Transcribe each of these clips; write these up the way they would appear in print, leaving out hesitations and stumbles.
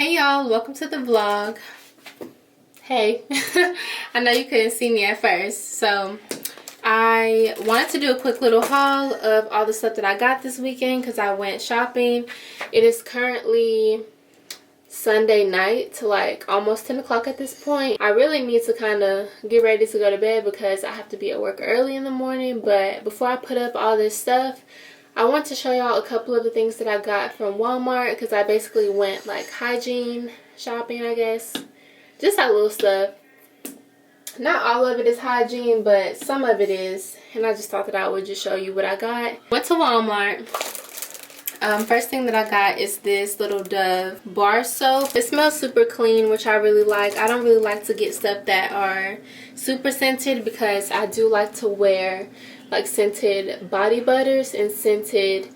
Hey y'all, welcome to the vlog. Hey, I know you couldn't see me at first, so I wanted to do a quick little haul of all the stuff that I got this weekend because I went shopping. It is currently Sunday night, like almost 10 o'clock at this point. I really need to kind of get ready to go to bed because I have to be at work early in the morning. But before I put up all this stuff, I want to show y'all a couple of the things that I got from Walmart because I basically went like hygiene shopping, I guess. Just that little stuff. Not all of it is hygiene, but some of it is. And I just thought that I would just show you what I got. Went to Walmart. First thing that I got is this little Dove bar soap. It smells super clean, which I really like. I don't really like to get stuff that are super scented because I do like to wear like scented body butters and scented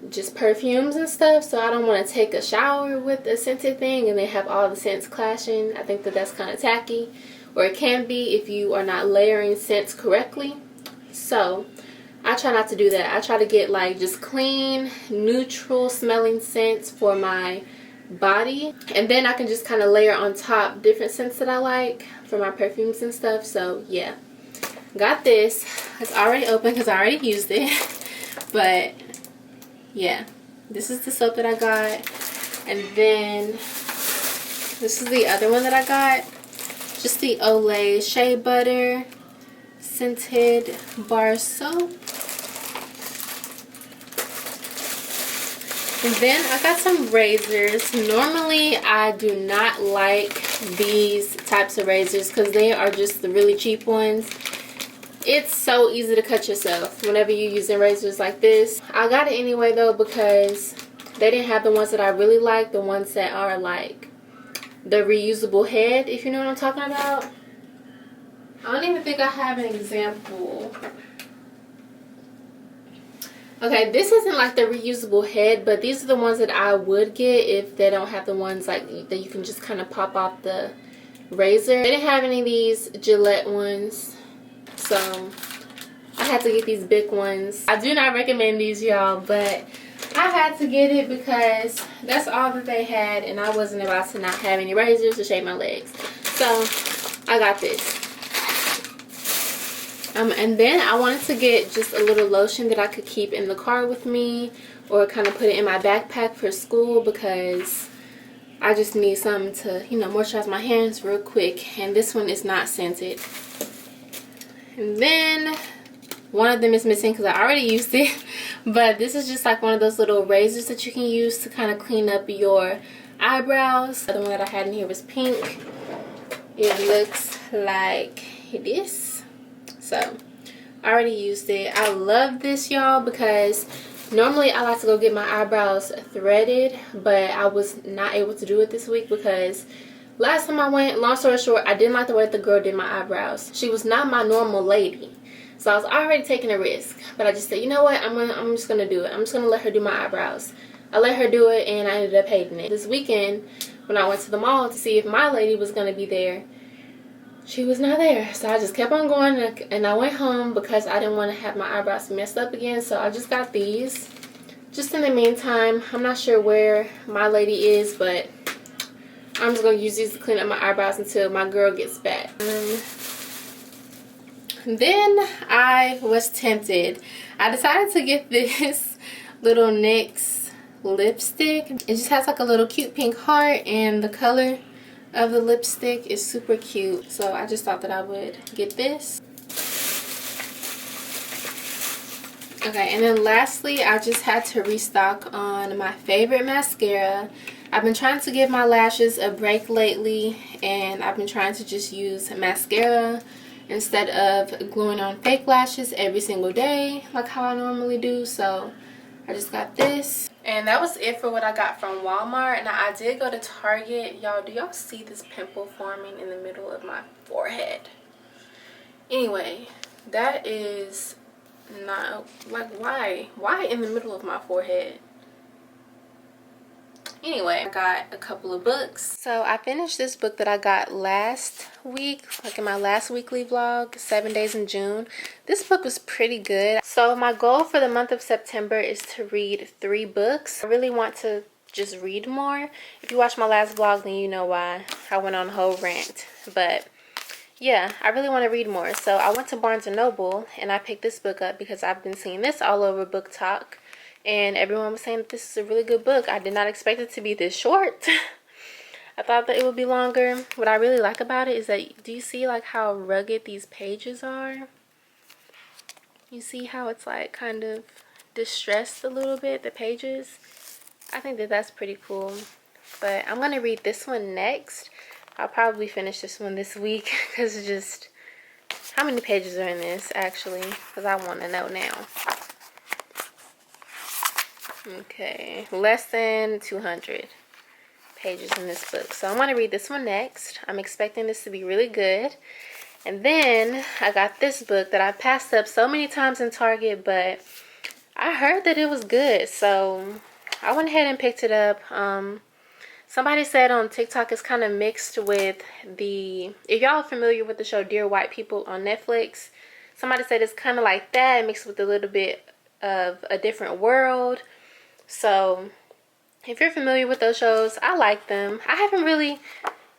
just perfumes and stuff. So I don't want to take a shower with a scented thing and then have all the scents clashing. I think that that's kind of tacky, or it can be if you are not layering scents correctly. So I try not to do that. I try to get like just clean, neutral smelling scents for my body, and then I can just kind of layer on top different scents that I like for my perfumes and stuff. So yeah, got this. It's already open because I already used it. But yeah, this is the soap that I got. And then this is the other one that I got. Just the Olay Shea Butter scented bar soap. And then I got some razors. Normally I do not like these types of razors because they are just the really cheap ones. It's so easy to cut yourself whenever you're using razors like this. I got it anyway though because they didn't have the ones that I really like, the ones that are like the reusable head, if you know what I'm talking about. I don't even think I have an example. Okay, this isn't like the reusable head, but these are the ones that I would get if they don't have the ones like that you can just kind of pop off the razor. They didn't have any of these Gillette ones, so I had to get these big ones. I do not recommend these, y'all, but I had to get it because that's all that they had, and I wasn't about to not have any razors to shave my legs. So I got this. And then I wanted to get just a little lotion that I could keep in the car with me or kind of put it in my backpack for school because I just need something to, you know, moisturize my hands real quick. And this one is not scented. And then one of them is missing because I already used it. But this is just like one of those little razors that you can use to kind of clean up your eyebrows. The other one that I had in here was pink. It looks like this. So I already used it. I love this, y'all, because normally I like to go get my eyebrows threaded, but I was not able to do it this week because last time I went, long story short, I didn't like the way the girl did my eyebrows. She was not my normal lady, so I was already taking a risk. But I just said, you know what, I'm just gonna do it. I'm just gonna let her do my eyebrows. I let her do it, and I ended up hating it. This weekend when I went to the mall to see if my lady was gonna be there, she was not there. So I just kept on going, and I went home because I didn't want to have my eyebrows messed up again. So I just got these. Just in the meantime, I'm not sure where my lady is, but I'm just going to use these to clean up my eyebrows until my girl gets back. Then I was tempted. I decided to get this little NYX lipstick. It just has like a little cute pink heart, and the color of the lipstick is super cute, so I just thought that I would get this. Okay, and then lastly, I just had to restock on my favorite mascara. I've been trying to give my lashes a break lately, and I've been trying to just use mascara instead of gluing on fake lashes every single day like how I normally do. So I just got this. And that was it for what I got from Walmart. Now I did go to Target. Y'all, do y'all see this pimple forming in the middle of my forehead? Anyway, that is not like, why in the middle of my forehead? Anyway, I got a couple of books. So I finished this book that I got last week, like in my last weekly vlog, 7 Days in June. This book was pretty good. So my goal for the month of September is to read 3 books. I really want to just read more. If you watch my last vlog, then you know why I went on a whole rant. But yeah, I really want to read more. So I went to Barnes & Noble and I picked this book up because I've been seeing this all over Book Talk. And everyone was saying that this is a really good book. I did not expect it to be this short. I thought that it would be longer. What I really like about it is that, do you see like how rugged these pages are? You see how it's like kind of distressed a little bit, the pages? I think that that's pretty cool. But I'm going to read this one next. I'll probably finish this one this week because it's just, how many pages are in this actually? Because I want to know now. Okay, less than 200 pages in this book. So I'm going to read this one next. I'm expecting this to be really good. And then I got this book that I passed up so many times in Target, but I heard that it was good. So I went ahead and picked it up. Somebody said on TikTok it's kind of mixed with the, if y'all are familiar with the show Dear White People on Netflix, somebody said it's kind of like that mixed with a little bit of A Different World. So if you're familiar with those shows, I like them. I haven't really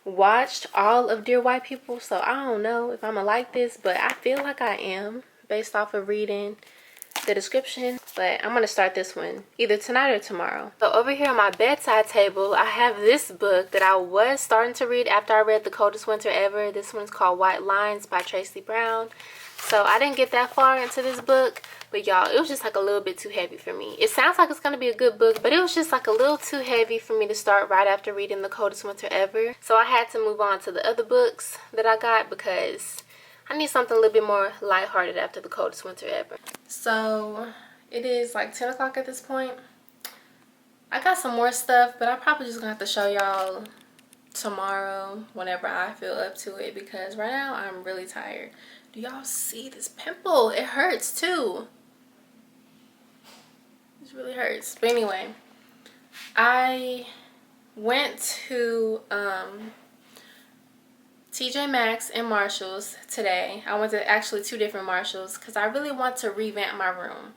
watched all of Dear White People, so I don't know if I'm gonna like this, but I feel like I am based off of reading the description. But I'm gonna start this one either tonight or tomorrow. So over here on my bedside table, I have this book that I was starting to read after I read The Coldest Winter Ever. This one's called White Lines by Tracy Brown. So I didn't get that far into this book, but y'all, it was just like a little bit too heavy for me. It sounds like it's going to be a good book, but it was just like a little too heavy for me to start right after reading The Coldest Winter Ever. So I had to move on to the other books that I got because I need something a little bit more lighthearted after The Coldest Winter Ever. So it is like 10 o'clock at this point. I got some more stuff, but I'm probably just going to have to show y'all tomorrow whenever I feel up to it because right now I'm really tired. Do y'all see this pimple? It hurts too. It really hurts. But anyway, I went to TJ Maxx and Marshalls today. I went to actually 2 different Marshalls because I really want to revamp my room.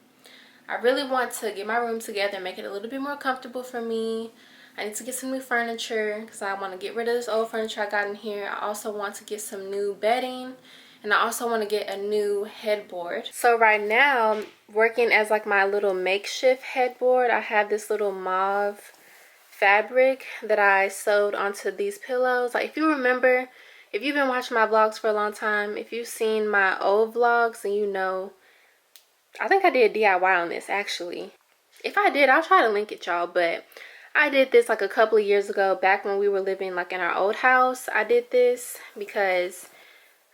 I really want to get my room together and make it a little bit more comfortable for me. I need to get some new furniture because I want to get rid of this old furniture I got in here. I also want to get some new bedding. And I also want to get a new headboard. So right now, working as like my little makeshift headboard, I have this little mauve fabric that I sewed onto these pillows. Like if you remember, if you've been watching my vlogs for a long time, if you've seen my old vlogs, then you know, I think I did DIY on this actually. If I did, I'll try to link it, y'all. But I did this like a couple of years ago, back when we were living like in our old house. I did this because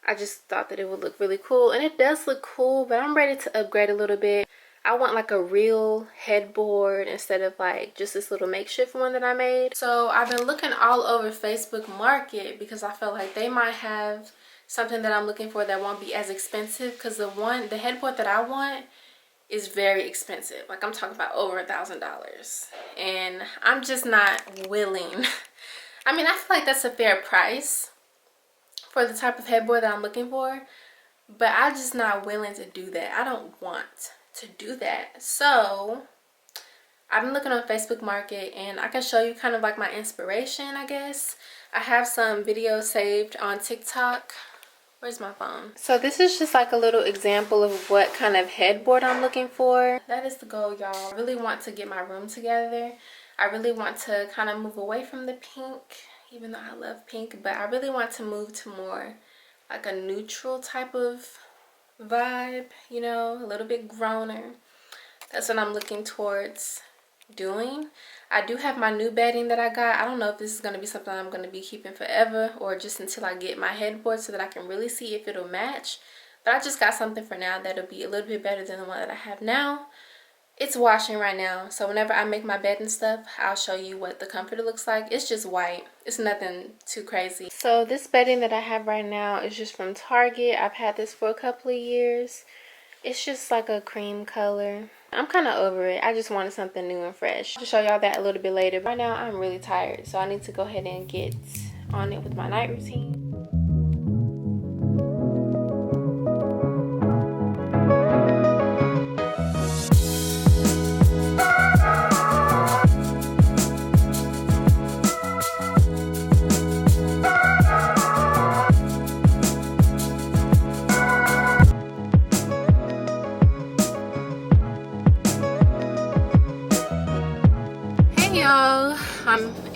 I just thought that it would look really cool, and it does look cool, but I'm ready to upgrade a little bit. I want like a real headboard instead of like just this little makeshift one that I made. So I've been looking all over Facebook Market because I felt like they might have something that I'm looking for that won't be as expensive, because the headboard that I want is very expensive. Like I'm talking about over $1,000, and I'm just not willing. I mean, I feel like that's a fair price for the type of headboard that I'm looking for, but I'm just not willing to do that. I don't want to do that. So I've been looking on Facebook Market, and I can show you kind of like my inspiration, I guess. I have some videos saved on TikTok. Where's my phone? So this is just like a little example of what kind of headboard I'm looking for. That is the goal, y'all. I really want to get my room together. I really want to kind of move away from the pink, even though I love pink, but I really want to move to more like a neutral type of vibe, you know, a little bit growner. That's what I'm looking towards doing. I do have my new bedding that I got. I don't know if this is going to be something I'm going to be keeping forever or just until I get my headboard so that I can really see if it'll match. But I just got something for now that'll be a little bit better than the one that I have now. It's washing right now, so whenever I make my bed and stuff, I'll show you what the comforter looks like. It's just white. It's nothing too crazy. So this bedding that I have right now is just from Target. I've had this for a couple of years. It's just like a cream color. I'm kind of over it. I just wanted something new and fresh. I'll show y'all that a little bit later. Right now, I'm really tired, so I need to go ahead and get on it with my night routine.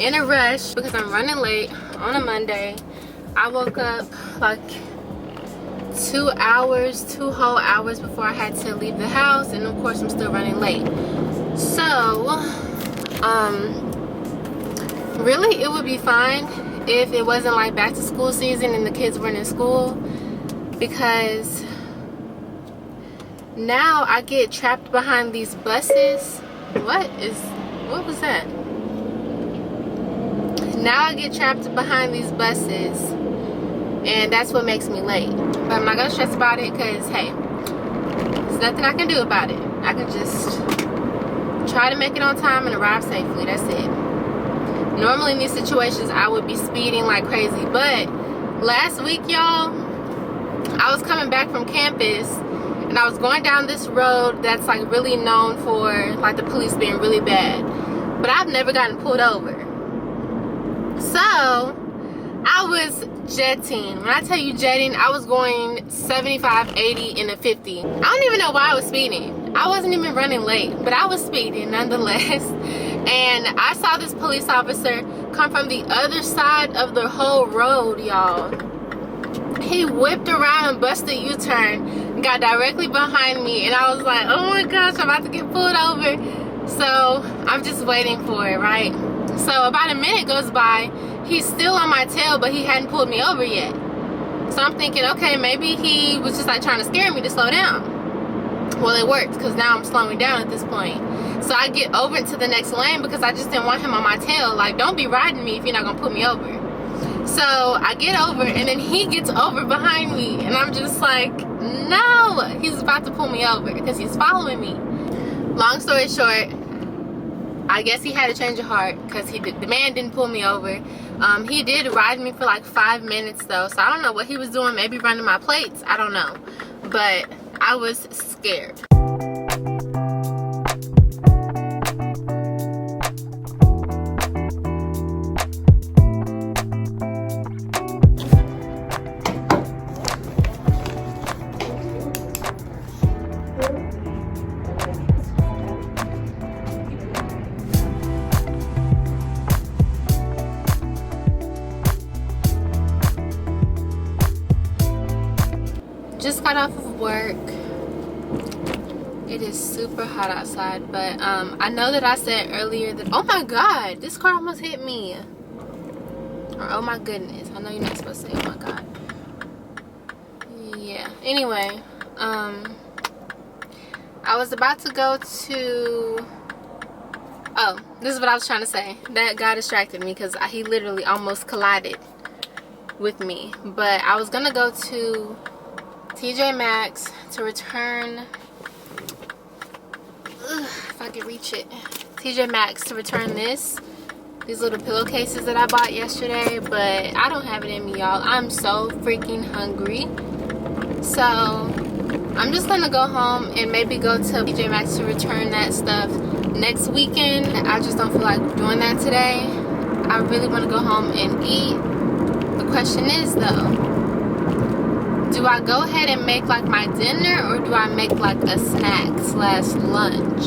in a rush because I'm running late on a Monday. I woke up like 2 whole hours before I had to leave the house, and of course I'm still running late. So really it would be fine if it wasn't like back to school season and the kids weren't in school, because now I get trapped behind these buses. What was that? Now I get trapped behind these buses, and that's what makes me late. But I'm not gonna stress about it, because hey, there's nothing I can do about it. I can just try to make it on time and arrive safely. That's it. Normally in these situations I would be speeding like crazy, but last week, y'all, I was coming back from campus and I was going down this road that's like really known for like the police being really bad, but I've never gotten pulled over. So I was jetting. When I tell you jetting, I was going 75, 80, and a 50. I don't even know why I was speeding. I wasn't even running late, but I was speeding nonetheless. And I saw this police officer come from the other side of the whole road, y'all. He whipped around and busted a U-turn, got directly behind me, and I was like, oh my gosh, I'm about to get pulled over. So I'm just waiting for it, right? So about a minute goes by. He's still on my tail, but he hadn't pulled me over yet. So I'm thinking, okay, maybe he was just like trying to scare me to slow down. Well, it worked, because now I'm slowing down at this point. So I get over into the next lane because I just didn't want him on my tail. Like, don't be riding me if you're not gonna put me over. So I get over, and then he gets over behind me, and I'm just like, no, he's about to pull me over because he's following me. Long story short, I guess he had a change of heart, because the man didn't pull me over. He did ride me for like 5 minutes though, so I don't know what he was doing. Maybe running my plates, I don't know, but I was scared. Just got off of work. It is super hot outside, but I know that I said earlier that, oh my god, this car almost hit me. Or oh my goodness. I know you're not supposed to say oh my god. Yeah, anyway, I was about to go to, oh, this is what I was trying to say. That guy distracted me because he literally almost collided with me. But I was gonna go to TJ Maxx to return, if I could reach it, TJ Maxx to return these little pillowcases that I bought yesterday, but I don't have it in me, y'all. I'm so freaking hungry. So I'm just gonna go home and maybe go to TJ Maxx to return that stuff next weekend. I just don't feel like doing that today. I really want to go home and eat. The question is though, do I go ahead and make like my dinner, or do I make like a snack / lunch?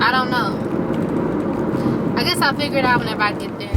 I don't know. I guess I'll figure it out whenever I get there.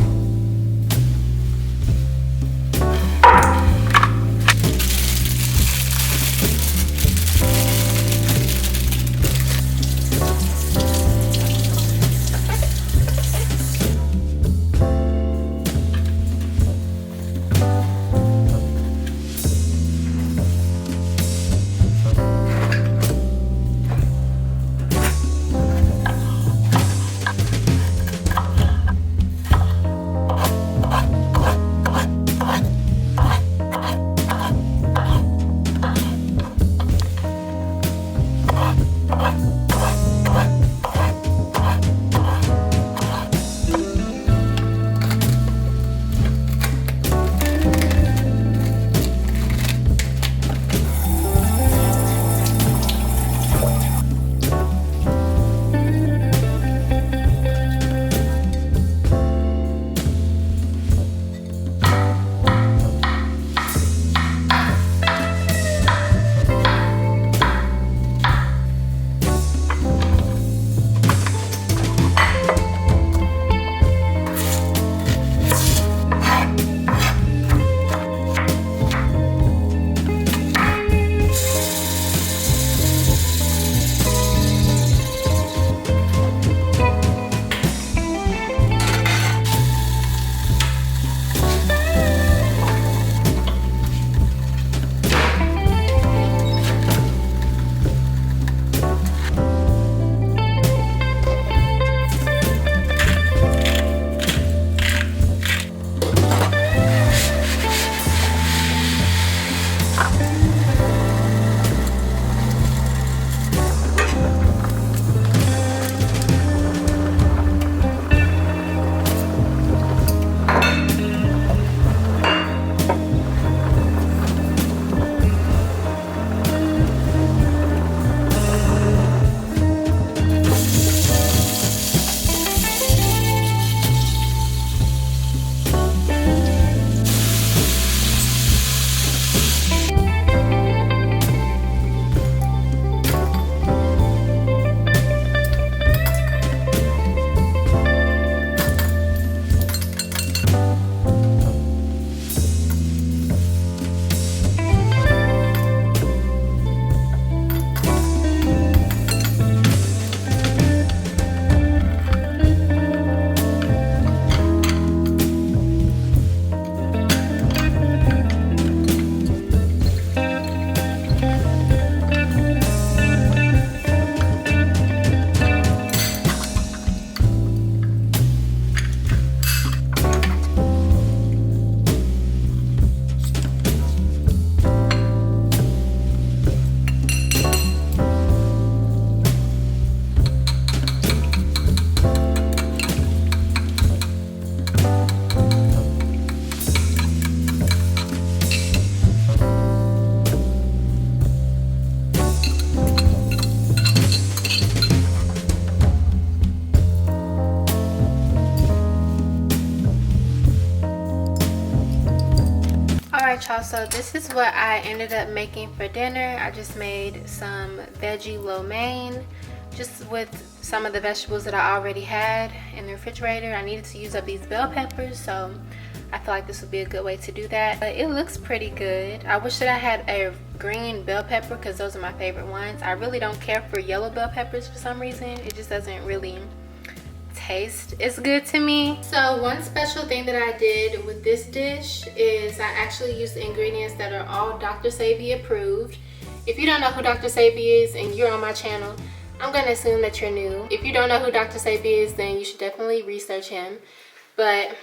Alright y'all, so this is what I ended up making for dinner. I just made some veggie lo mein, just with some of the vegetables that I already had in the refrigerator. I needed to use up these bell peppers, so I feel like this would be a good way to do that. But it looks pretty good. I wish that I had a green bell pepper because those are my favorite ones. I really don't care for yellow bell peppers for some reason. It just doesn't really taste as good to me. So one special thing that I did with this dish is I actually used the ingredients that are all Dr. Sebi approved. If you don't know who Dr. Sebi is and you're on my channel, I'm gonna assume that you're new. If you don't know who Dr. Sebi is, then you should definitely research him. But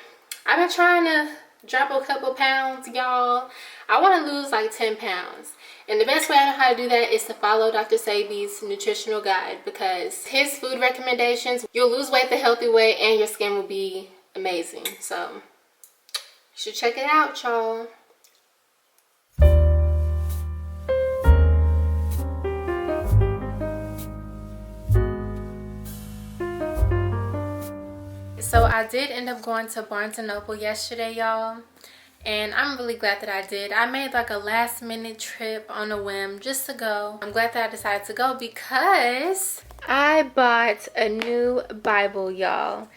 I've been trying to drop a couple pounds, y'all. I want to lose like 10 pounds. And the best way I know how to do that is to follow Dr. Sebi's nutritional guide, because his food recommendations, you'll lose weight the healthy way and your skin will be amazing. So you should check it out, y'all. So I did end up going to Barnes & Noble yesterday, y'all. And I'm really glad that I did. I made like a last minute trip on a whim just to go. I'm glad that I decided to go because I bought a new Bible, y'all.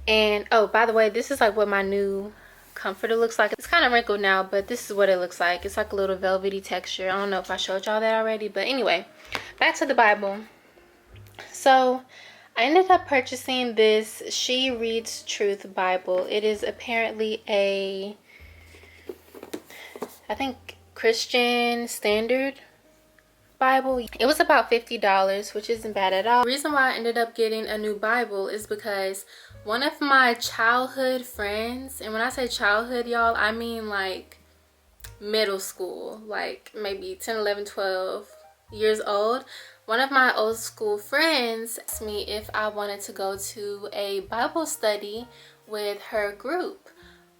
And oh, by the way, this is like what my new comforter looks like. It's kind of wrinkled now, but this is what it looks like. It's like a little velvety texture. I don't know if I showed y'all that already, but anyway, back to the Bible. So I ended up purchasing this She Reads Truth Bible. It is apparently a, I think, Christian Standard Bible. It was about $50, which isn't bad at all. The reason why I ended up getting a new Bible is because one of my childhood friends, and when I say childhood, y'all, I mean like middle school, like maybe 10, 11, 12 years old. One of my old school friends asked me if I wanted to go to a Bible study with her group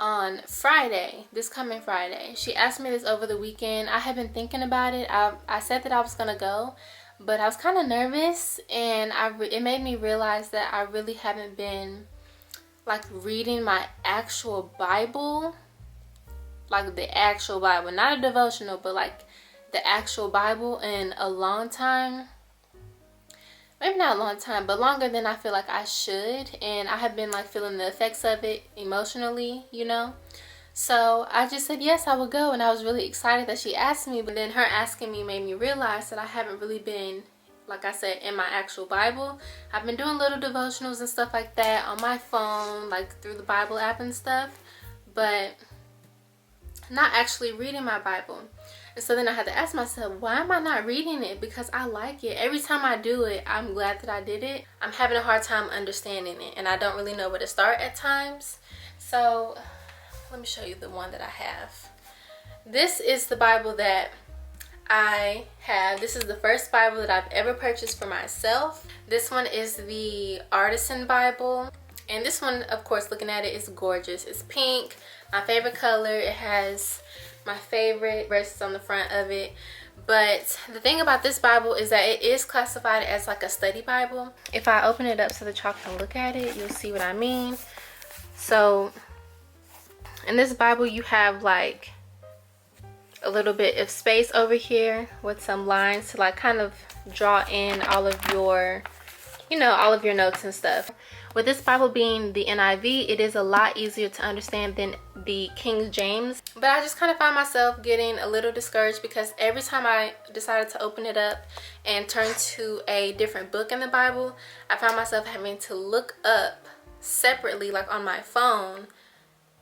on Friday, this coming Friday. She asked me this over the weekend. I had been thinking about it. I said that I was gonna go, but I was kind of nervous, and it made me realize that I really haven't been like reading my actual Bible, like the actual Bible, not a devotional, but like the actual Bible in a long time. Maybe not a long time, but longer than I feel like I should. And I have been like feeling the effects of it emotionally, you know. So I just said yes, I would go, and I was really excited that she asked me. But then her asking me made me realize that I haven't really been, like I said, in my actual Bible. I've been doing little devotionals and stuff like that on my phone, like through the Bible app and stuff, but not actually reading my Bible. And so then I had to ask myself, why am I not reading it? Because I like it. Every time I do it, I'm glad that I did it. I'm having a hard time understanding it, and I don't really know where to start at times. So let me show you the one that I have. This is the Bible that I have. This is the first Bible that I've ever purchased for myself. This one is the Artisan Bible. And this one, of course, looking at it, is gorgeous. It's pink, my favorite color. It has my favorite verses on the front of it. But the thing about this Bible is that it is classified as like a study Bible. If I open it up so that y'all can look at it, you'll see what I mean. So in this Bible, you have like a little bit of space over here with some lines to like kind of draw in all of your, you know, all of your notes and stuff. With this Bible being the NIV, it is a lot easier to understand than the King James. But I just kind of found myself getting a little discouraged because every time I decided to open it up and turn to a different book in the Bible, I found myself having to look up separately, like on my phone,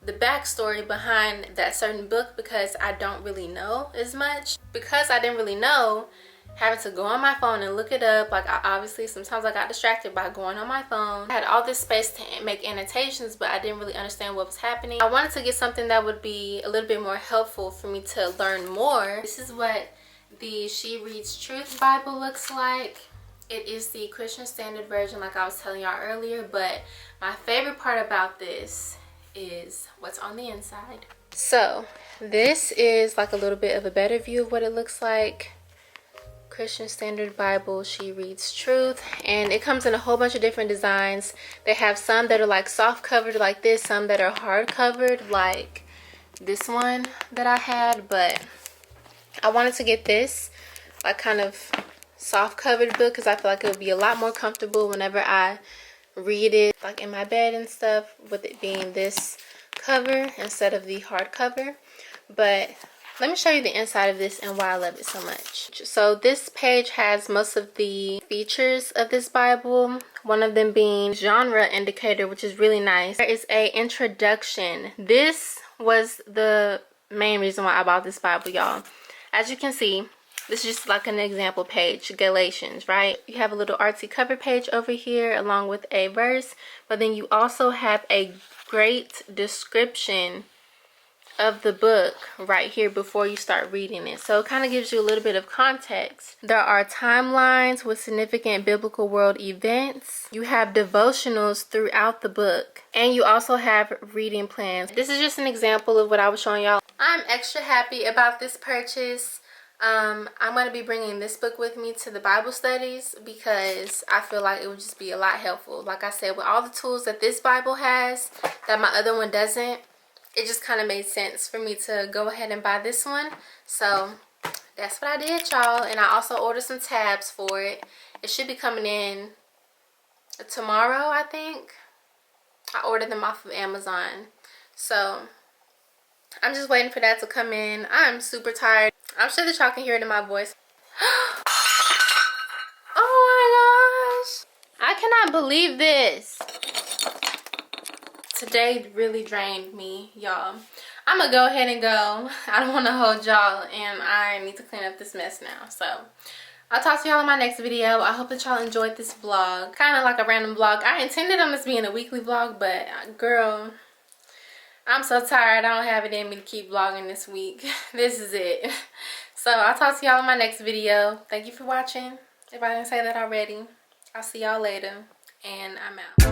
the backstory behind that certain book, because I don't really know as much. Because I didn't really know, having to go on my phone and look it up, like obviously sometimes I got distracted by going on my phone. I had all this space to make annotations, but I didn't really understand what was happening. I wanted to get something that would be a little bit more helpful for me to learn more. This is what the She Reads Truth Bible looks like. It is the Christian Standard version, like I was telling y'all earlier, but my favorite part about this is what's on the inside. So this is like a little bit of a better view of what it looks like. Christian Standard Bible, She Reads Truth, and it comes in a whole bunch of different designs. They have some that are like soft covered like this, some that are hard covered like this one that I had, but I wanted to get this like kind of soft covered book because I feel like it would be a lot more comfortable whenever I read it like in my bed and stuff, with it being this cover instead of the hard cover. But let me show you the inside of this and why I love it so much. So this page has most of the features of this Bible, one of them being genre indicator, which is really nice. There is a introduction. This was the main reason why I bought this Bible, y'all. As you can see, this is just like an example page, Galatians, right? You have a little artsy cover page over here along with a verse, but then you also have a great description of the book right here before you start reading it. So it kind of gives you a little bit of context. There are timelines with significant biblical world events. You have devotionals throughout the book, and you also have reading plans. This is just an example of what I was showing y'all. I'm extra happy about this purchase. I'm going to be bringing this book with me to the Bible studies because I feel like it would just be a lot helpful. Like I said, with all the tools that this Bible has that my other one doesn't, it just kind of made sense for me to go ahead and buy this one. So that's what I did, y'all. And I also ordered some tabs for it. It should be coming in tomorrow, I think. I ordered them off of Amazon. So I'm just waiting for that to come in. I'm super tired. I'm sure that y'all can hear it in my voice. Oh my gosh. I cannot believe this. Today really drained me, y'all. I'm gonna go ahead and go. I don't want to hold y'all, and I need to clean up this mess now. So I'll talk to y'all in my next video. I hope that y'all enjoyed this vlog. Kind of like a random vlog. I intended on this being a weekly vlog, but girl, I'm so tired. I don't have it in me to keep vlogging this week. This is it. So I'll talk to y'all in my next video. Thank you for watching. If I didn't say that already, I'll see y'all later, and I'm out.